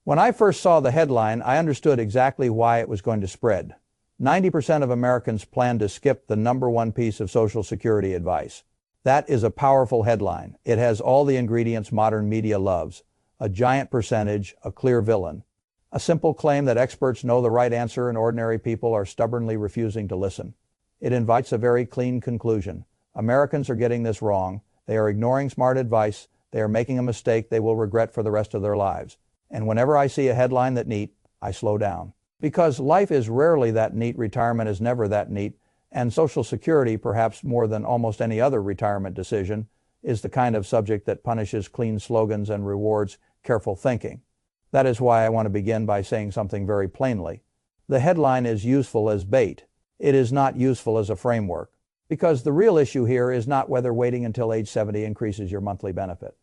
When I first saw the headline, I understood exactly why it was going to spread. 90% of Americans plan to skip the number one piece of Social Security advice. That is a powerful headline. It has all the ingredients modern media loves. A giant percentage, a clear villain. A simple claim that experts know the right answer and ordinary people are stubbornly refusing to listen. It invites a very clean conclusion. Americans are getting this wrong. They are ignoring smart advice. They are making a mistake they will regret for the rest of their lives. And whenever I see a headline that neat, I slow down. Because life is rarely that neat, retirement is never that neat, and Social Security, perhaps more than almost any other retirement decision, is the kind of subject that punishes clean slogans and rewards careful thinking. That is why I want to begin by saying something very plainly. The headline is useful as bait. It is not useful as a framework. Because the real issue here is not whether waiting until age 70 increases your monthly benefit.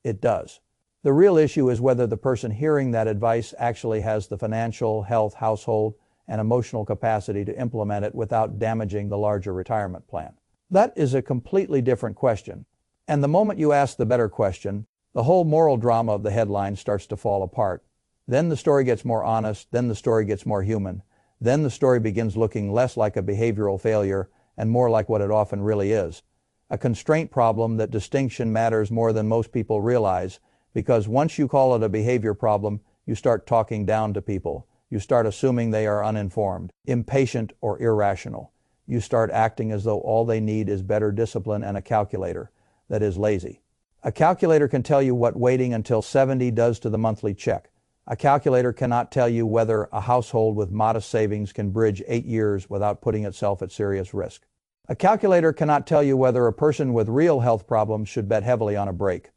It does. The real issue is whether the person hearing that advice actually has the financial, health, household, and emotional capacity to implement it without damaging the larger retirement plan. That is a completely different question. And the moment you ask the better question, the whole moral drama of the headline starts to fall apart. Then the story gets more honest, then the story gets more human. Then the story begins looking less like a behavioral failure and more like what it often really is. A constraint problem that distinction matters more than most people realize, because once you call it a behavior problem, you start talking down to people. You start assuming they are uninformed, impatient, or irrational. You start acting as though all they need is better discipline and a calculator that is lazy. A calculator can tell you what waiting until 70 does to the monthly check. A calculator cannot tell you whether a household with modest savings can bridge 8 years without putting itself at serious risk. A calculator cannot tell you whether a person with real health problems should bet heavily on a break,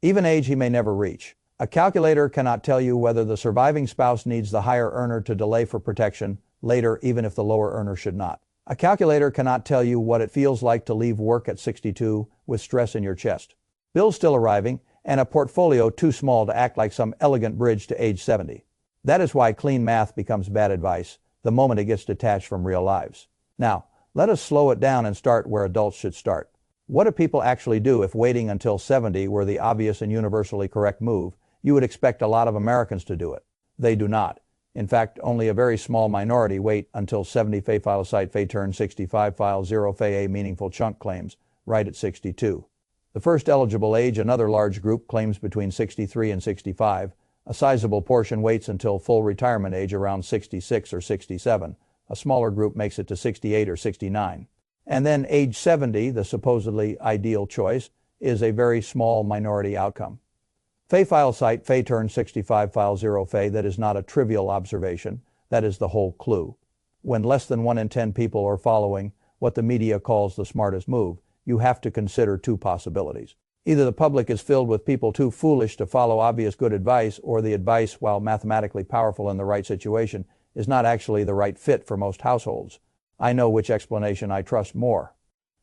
even age he may never reach. A calculator cannot tell you whether the surviving spouse needs the higher earner to delay for protection later, even if the lower earner should not. A calculator cannot tell you what it feels like to leave work at 62 with stress in your chest, bills still arriving, and a portfolio too small to act like some elegant bridge to age 70. That is why clean math becomes bad advice the moment it gets detached from real lives. Now, let us slow it down and start where adults should start. What do people actually do if waiting until 70 were the obvious and universally correct move? You would expect a lot of Americans to do it. They do not. In fact, only a very small minority wait until 70. Fay file site Fay turn 65 file 0 Fay a meaningful chunk claims right at 62. The first eligible age, another large group, claims between 63 and 65. A sizable portion waits until full retirement age around 66 or 67. A smaller group makes it to 68 or 69. And then age 70, the supposedly ideal choice, is a very small minority outcome. Fay file site Fay turn 65 file 0 Fay, that is not a trivial observation. That is the whole clue. When less than 1 in 10 people are following what the media calls the smartest move, you have to consider two possibilities. Either the public is filled with people too foolish to follow obvious good advice, or the advice, while mathematically powerful in the right situation, is not actually the right fit for most households. I know which explanation I trust more.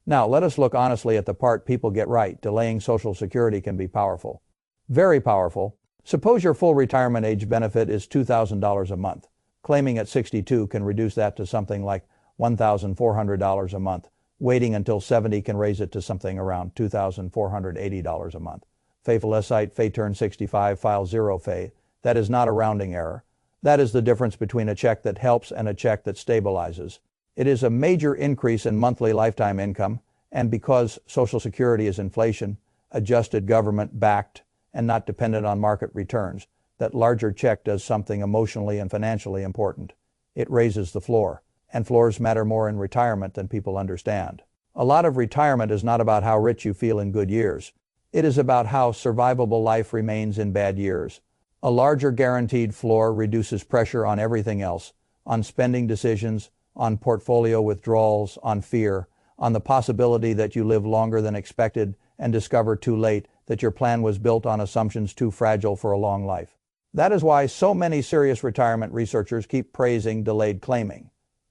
Now, let us look honestly at the part people get right. Delaying Social Security can be powerful. Very powerful. Suppose your full retirement age benefit is $2,000 a month. Claiming at 62 can reduce that to something like $1,400 a month. Waiting until 70 can raise it to something around $2,480 a month. Fay file site Fay turn 65 file 0 Fay. That is not a rounding error. That is the difference between a check that helps and a check that stabilizes. It is a major increase in monthly lifetime income, and because Social Security is inflation, adjusted, government-backed, and not dependent on market returns, that larger check does something emotionally and financially important. It raises the floor, and floors matter more in retirement than people understand. A lot of retirement is not about how rich you feel in good years. It is about how survivable life remains in bad years. A larger guaranteed floor reduces pressure on everything else, on spending decisions, on portfolio withdrawals, on fear, on the possibility that you live longer than expected and discover too late that your plan was built on assumptions too fragile for a long life. That is why so many serious retirement researchers keep praising delayed claiming.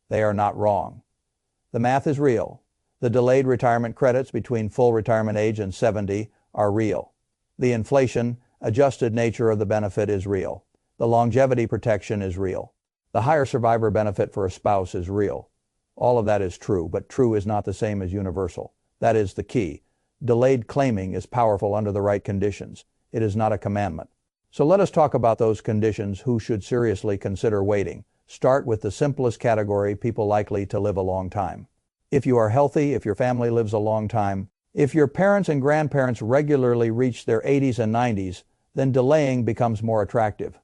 They are not wrong. The math is real. The delayed retirement credits between full retirement age and 70 are real. The inflation-adjusted nature of the benefit is real. The longevity protection is real. The higher survivor benefit for a spouse is real. All of that is true, but true is not the same as universal. That is the key. Delayed claiming is powerful under the right conditions. It is not a commandment. So let us talk about those conditions who should seriously consider waiting. Start with the simplest category: people likely to live a long time. If you are healthy, if your family lives a long time, if your parents and grandparents regularly reach their 80s and 90s, then delaying becomes more attractive.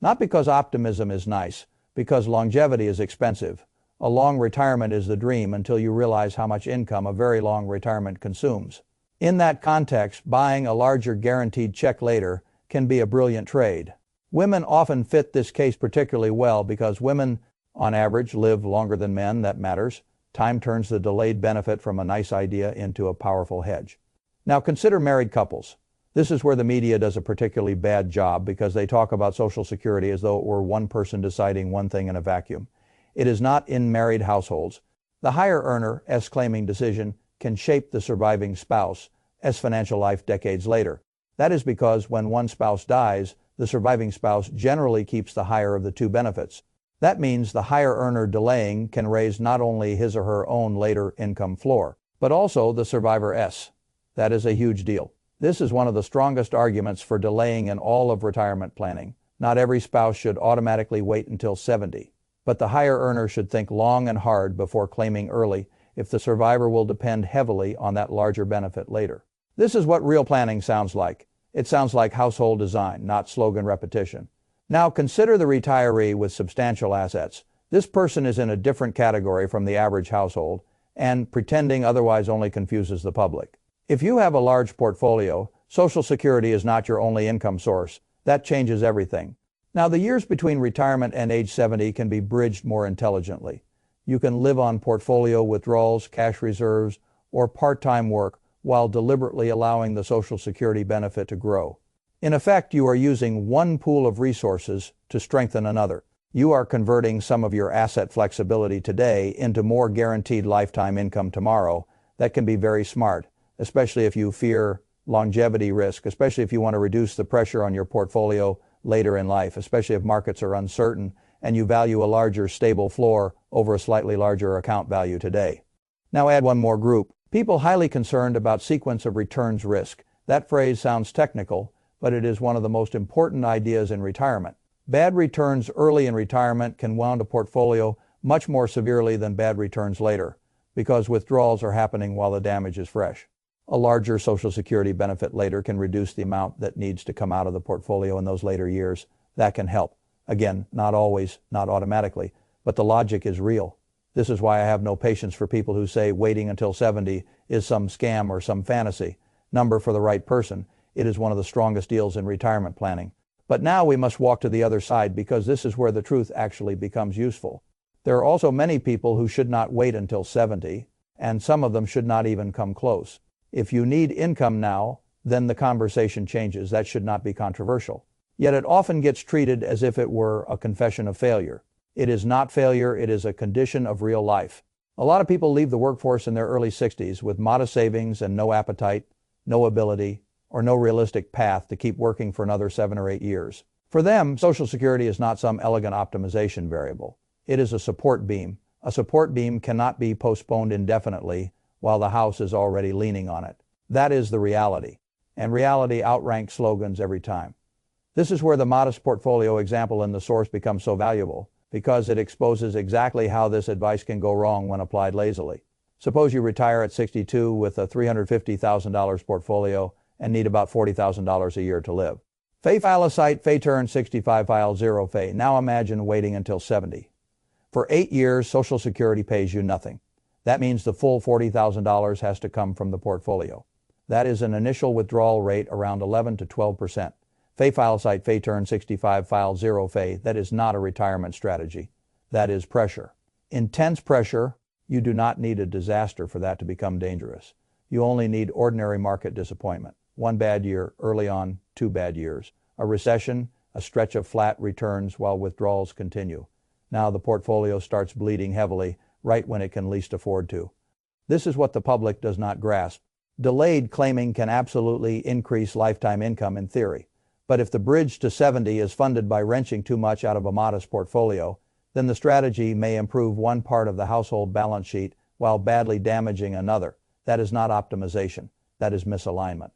Not because optimism is nice, because longevity is expensive. A long retirement is the dream until you realize how much income a very long retirement consumes. In that context, buying a larger guaranteed check later can be a brilliant trade. Women often fit this case particularly well because women, on average, live longer than men. That matters. Time turns the delayed benefit from a nice idea into a powerful hedge. Now consider married couples. This is where the media does a particularly bad job because they talk about Social Security as though it were one person deciding one thing in a vacuum. It is not in married households. The higher earner's claiming decision can shape the surviving spouse's financial life decades later. That is because when one spouse dies, the surviving spouse generally keeps the higher of the two benefits. That means the higher earner delaying can raise not only his or her own later income floor, but also the survivor's. That is a huge deal. This is one of the strongest arguments for delaying in all of retirement planning. Not every spouse should automatically wait until 70, but the higher earner should think long and hard before claiming early if the survivor will depend heavily on that larger benefit later. This is what real planning sounds like. It sounds like household design, not slogan repetition. Now consider the retiree with substantial assets. This person is in a different category from the average household, and pretending otherwise only confuses the public. If you have a large portfolio, Social Security is not your only income source. That changes everything. Now, the years between retirement and age 70 can be bridged more intelligently. You can live on portfolio withdrawals, cash reserves, or part-time work while deliberately allowing the Social Security benefit to grow. In effect, you are using one pool of resources to strengthen another. You are converting some of your asset flexibility today into more guaranteed lifetime income tomorrow. That can be very smart, especially if you fear longevity risk, especially if you want to reduce the pressure on your portfolio later in life, especially if markets are uncertain and you value a larger stable floor over a slightly larger account value today. Now add one more group. People highly concerned about sequence of returns risk. That phrase sounds technical, but it is one of the most important ideas in retirement. Bad returns early in retirement can wound a portfolio much more severely than bad returns later, because withdrawals are happening while the damage is fresh. A larger Social Security benefit later can reduce the amount that needs to come out of the portfolio in those later years. That can help. Again, not always, not automatically, but the logic is real. This is why I have no patience for people who say waiting until 70 is some scam or some fantasy number for the right person. It is one of the strongest deals in retirement planning. But now we must walk to the other side because this is where the truth actually becomes useful. There are also many people who should not wait until 70, and some of them should not even come close. If you need income now, then the conversation changes. That should not be controversial. Yet it often gets treated as if it were a confession of failure. It is not failure, it is a condition of real life. A lot of people leave the workforce in their early 60s with modest savings and no appetite, no ability, or no realistic path to keep working for another 7 or 8 years. For them, Social Security is not some elegant optimization variable. It is a support beam. A support beam cannot be postponed indefinitely while the house is already leaning on it. That is the reality. And reality outranks slogans every time. This is where the modest portfolio example in the source becomes so valuable, because it exposes exactly how this advice can go wrong when applied lazily. Suppose you retire at 62 with a $350,000 portfolio and need about $40,000 a year to live. Fay file a site, Fay turn 65 file 0 Fay. Now imagine waiting until 70. For 8 years, Social Security pays you nothing. That means the full $40,000 has to come from the portfolio. That is an initial withdrawal rate around 11 to 12%. Fay file site, Fay turn 65 file 0 Fay. That is not a retirement strategy. That is pressure. Intense pressure. You do not need a disaster for that to become dangerous. You only need ordinary market disappointment. 1 bad year early on, 2 bad years. A recession, a stretch of flat returns while withdrawals continue. Now the portfolio starts bleeding heavily right when it can least afford to. This is what the public does not grasp. Delayed claiming can absolutely increase lifetime income in theory. But if the bridge to 70 is funded by wrenching too much out of a modest portfolio, then the strategy may improve one part of the household balance sheet while badly damaging another. That is not optimization. That is misalignment.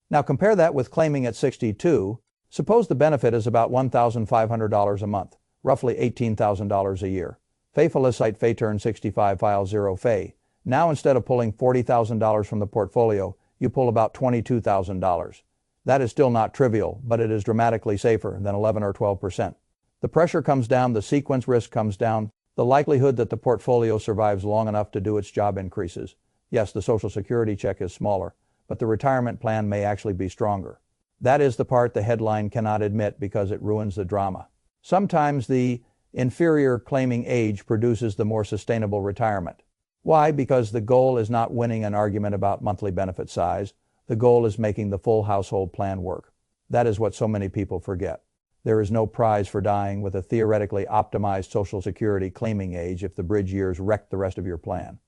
Now compare that with claiming at 62, Suppose the benefit is about $1,500 a month, roughly $18,000 a year. Fay turn 65 file 0 Fay. Now instead of pulling $40,000 from the portfolio, you pull about $22,000. That is still not trivial, but it is dramatically safer than 11 or 12%. The pressure comes down, the sequence risk comes down, the likelihood that the portfolio survives long enough to do its job increases. Yes, the Social Security check is smaller, but the retirement plan may actually be stronger. That is the part the headline cannot admit because it ruins the drama. Sometimes the inferior claiming age produces the more sustainable retirement. Why? Because the goal is not winning an argument about monthly benefit size. The goal is making the full household plan work. That is what so many people forget. There is no prize for dying with a theoretically optimized Social Security claiming age if the bridge years wreck the rest of your plan.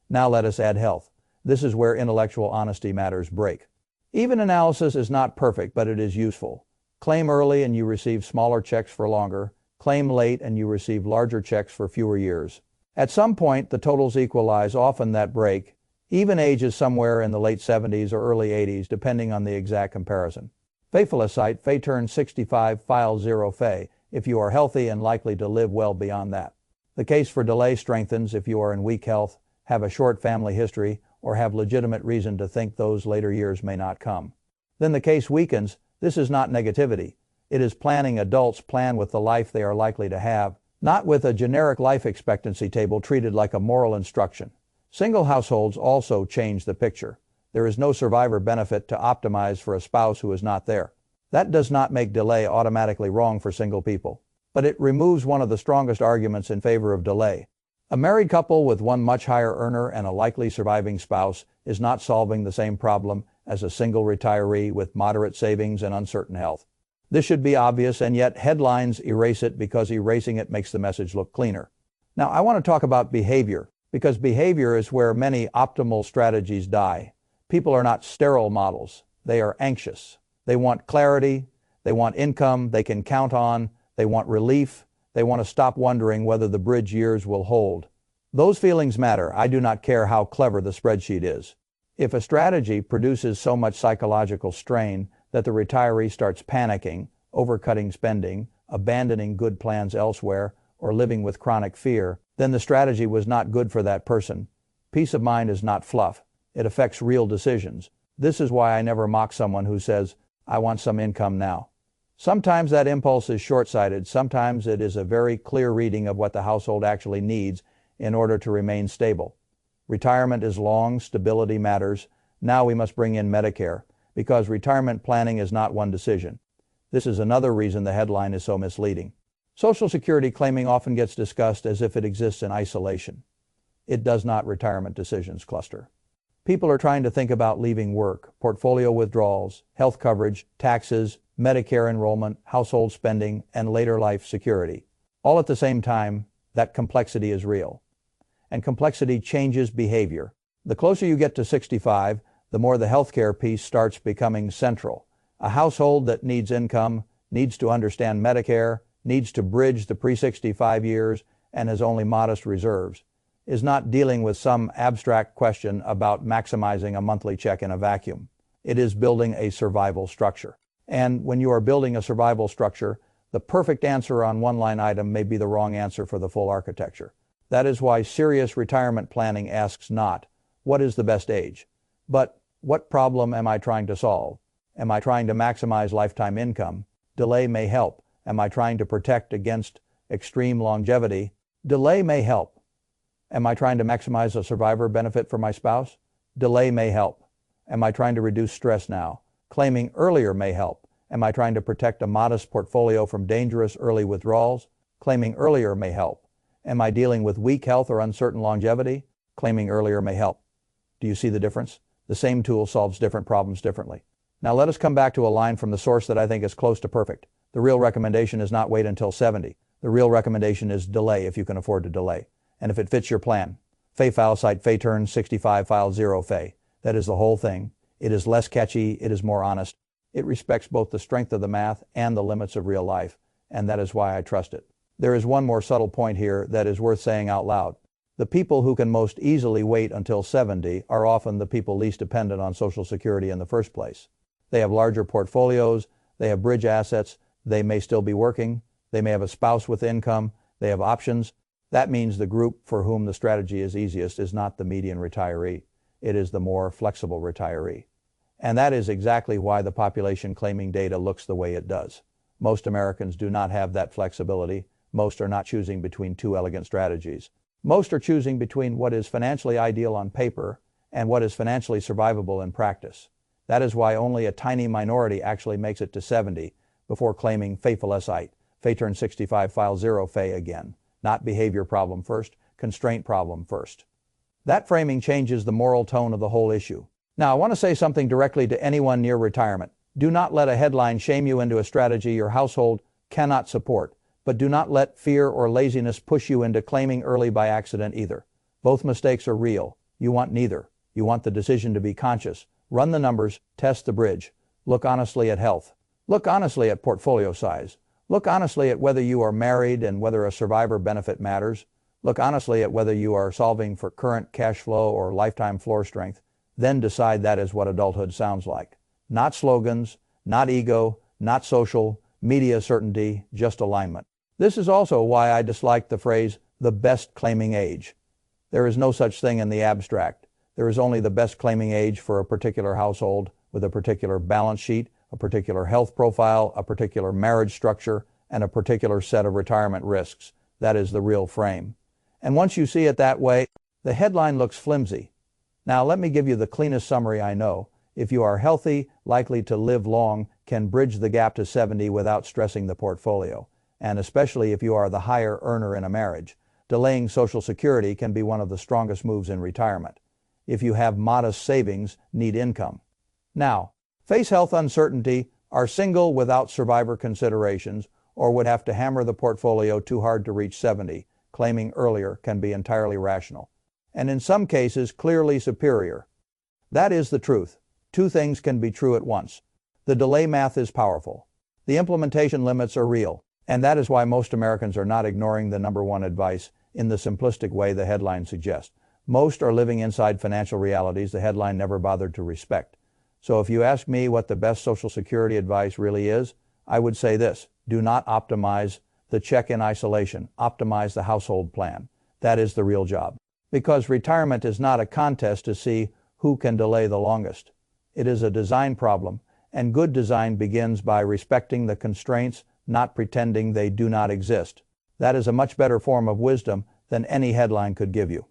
Now let us add health. This is where intellectual honesty matters break. Even analysis is not perfect, but it is useful. Claim early and you receive smaller checks for longer. Claim late and you receive larger checks for fewer years. At some point, the totals equalize, often that break. Even age is somewhere in the late 70s or early 80s, depending on the exact comparison. Fay turn 65 file 0 Fay if you are healthy and likely to live well beyond that. The case for delay strengthens if you are in weak health, have a short family history, or have legitimate reason to think those later years may not come. Then the case weakens. This is not negativity. It is planning adults plan with the life they are likely to have, not with a generic life expectancy table treated like a moral instruction. Single households also change the picture. There is no survivor benefit to optimize for a spouse who is not there. That does not make delay automatically wrong for single people, but it removes one of the strongest arguments in favor of delay. A married couple with one much higher earner and a likely surviving spouse is not solving the same problem as a single retiree with moderate savings and uncertain health. This should be obvious, and yet headlines erase it because erasing it makes the message look cleaner. Now, I want to talk about behavior, because behavior is where many optimal strategies die. People are not sterile models. They are anxious. They want clarity. They want income they can count on. They want relief. They want to stop wondering whether the bridge years will hold. Those feelings matter. I do not care how clever the spreadsheet is. If a strategy produces so much psychological strain that the retiree starts panicking, overcutting spending, abandoning good plans elsewhere, or living with chronic fear, then the strategy was not good for that person. Peace of mind is not fluff. It affects real decisions. This is why I never mock someone who says, "I want some income now." Sometimes that impulse is short-sighted. Sometimes it is a very clear reading of what the household actually needs in order to remain stable. Retirement is long, stability matters. Now we must bring in Medicare, because retirement planning is not one decision. This is another reason the headline is so misleading. Social Security claiming often gets discussed as if it exists in isolation. It does not. Retirement decisions cluster. People are trying to think about leaving work, portfolio withdrawals, health coverage, taxes, Medicare enrollment, household spending, and later life security. All at the same time. That complexity is real. And complexity changes behavior. The closer you get to 65, the more the healthcare piece starts becoming central. A household that needs income, needs to understand Medicare, needs to bridge the pre-65 years, and has only modest reserves, is not dealing with some abstract question about maximizing a monthly check in a vacuum. It is building a survival structure. And when you are building a survival structure, the perfect answer on one line item may be the wrong answer for the full architecture. That is why serious retirement planning asks not, what is the best age? But, what problem am I trying to solve? Am I trying to maximize lifetime income? Delay may help. Am I trying to protect against extreme longevity? Delay may help. Am I trying to maximize a survivor benefit for my spouse? Delay may help. Am I trying to reduce stress now? Claiming earlier may help. Am I trying to protect a modest portfolio from dangerous early withdrawals? Claiming earlier may help. Am I dealing with weak health or uncertain longevity? Claiming earlier may help. Do you see the difference? The same tool solves different problems differently. Now let us come back to a line from the source that I think is close to perfect. The real recommendation is not wait until 70. The real recommendation is delay if you can afford to delay. And if it fits your plan. Fay turn 65 file 0 Fay. That is the whole thing. It is less catchy. It is more honest. It respects both the strength of the math and the limits of real life. And that is why I trust it. There is one more subtle point here that is worth saying out loud. The people who can most easily wait until 70 are often the people least dependent on Social Security in the first place. They have larger portfolios, they have bridge assets, they may still be working, they may have a spouse with income, they have options. That means the group for whom the strategy is easiest is not the median retiree. It is the more flexible retiree. And that is exactly why the population claiming data looks the way it does. Most Americans do not have that flexibility. Most are not choosing between two elegant strategies. Most are choosing between what is financially ideal on paper and what is financially survivable in practice. That is why only a tiny minority actually makes it to 70 before claiming Fay turn 65, file 0 Fay again. Not behavior problem first, constraint problem first. That framing changes the moral tone of the whole issue. Now, I want to say something directly to anyone near retirement. Do not let a headline shame you into a strategy your household cannot support, but do not let fear or laziness push you into claiming early by accident either. Both mistakes are real. You want neither. You want the decision to be conscious. Run the numbers, test the bridge. Look honestly at health. Look honestly at portfolio size. Look honestly at whether you are married and whether a survivor benefit matters. Look honestly at whether you are solving for current cash flow or lifetime floor strength. Then decide that is what adulthood sounds like. Not slogans, not ego, not social, media certainty, just alignment. This is also why I dislike the phrase, the best claiming age. There is no such thing in the abstract. There is only the best claiming age for a particular household with a particular balance sheet, a particular health profile, a particular marriage structure, and a particular set of retirement risks. That is the real frame. And once you see it that way, the headline looks flimsy. Now let me give you the cleanest summary I know. If you are healthy, likely to live long, can bridge the gap to 70 without stressing the portfolio, and especially if you are the higher earner in a marriage, delaying Social Security can be one of the strongest moves in retirement. If you have modest savings, need income. Now, face health uncertainty, are single without survivor considerations, or would have to hammer the portfolio too hard to reach 70, claiming earlier can be entirely rational. And in some cases clearly superior. That is the truth. Two things can be true at once. The delay math is powerful. The implementation limits are real. And that is why most Americans are not ignoring the number one advice in the simplistic way the headline suggests. Most are living inside financial realities the headline never bothered to respect. So if you ask me what the best Social Security advice really is, I would say this: do not optimize the check in isolation. Optimize the household plan. That is the real job. Because retirement is not a contest to see who can delay the longest. It is a design problem, and good design begins by respecting the constraints, not pretending they do not exist. That is a much better form of wisdom than any headline could give you.